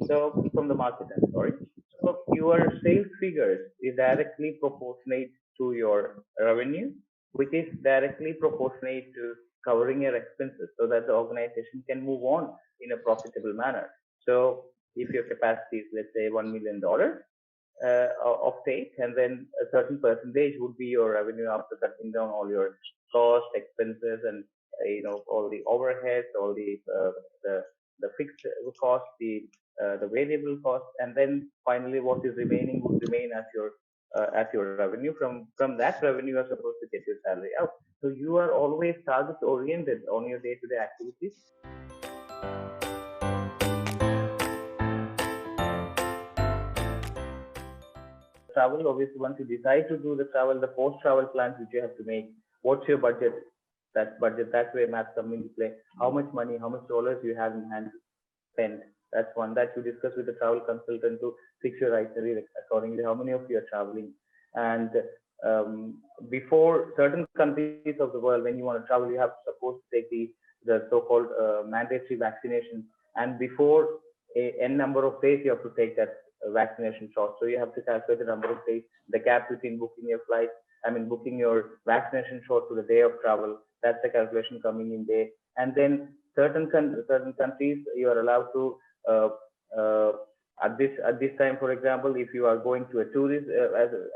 So from the market end, sorry. So your sales figures is directly proportionate to your revenue, which is directly proportionate to covering your expenses so that the organization can move on in a profitable manner. So if your capacity is, let's say, $1 million of take, and then a certain percentage would be your revenue after cutting down all your cost, expenses, and all the overheads, all the fixed cost, the variable cost, and then finally what is remaining would remain as your revenue. From that revenue, you are supposed to get your salary out. So you are always target oriented on your day-to-day activities. Travel, obviously, once you decide to do the travel, the post-travel plans which you have to make, what's your budget? That budget, that's where math comes into play. How much money, how much dollars you have in hand to spend? That's one that you discuss with the travel consultant to fix your itinerary accordingly. How many of you are traveling? And before certain countries of the world, when you want to travel, you have to suppose to take the so-called mandatory vaccination. And before a n number of days, you have to take that vaccination shot. So you have to calculate the number of days, the gap between booking your flight, booking your vaccination shot to the day of travel. That's the calculation coming in there. And then certain countries you are allowed to at this time, for example, if you are going to a tourist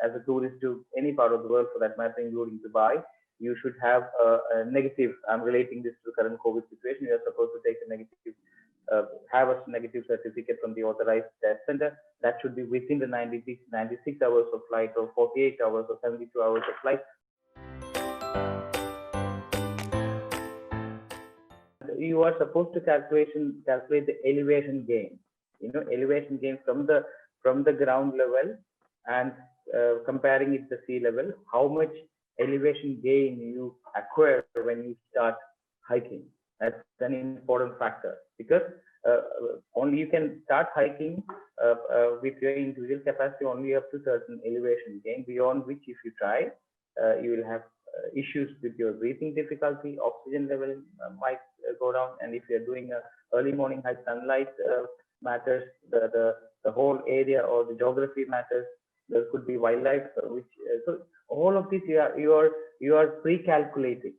as a tourist to any part of the world, for that matter, including Dubai, you should have a negative. I'm relating this to the current COVID situation. You are supposed to take a negative. Have a negative certificate from the authorized test center. That should be within the 96 hours of flight, or 48 hours, or 72 hours of flight. You are supposed to calculate the elevation gain. Elevation gain from the ground level, and comparing it to sea level. How much elevation gain you acquire when you start hiking? That's an important factor, because only you can start hiking with your individual capacity only up to certain elevation gain, beyond which, if you try, you will have issues with your breathing difficulty, oxygen level might go down, and if you're doing a early morning hike, sunlight matters, the whole area or the geography matters. There could be wildlife, which so all of this you are pre-calculating.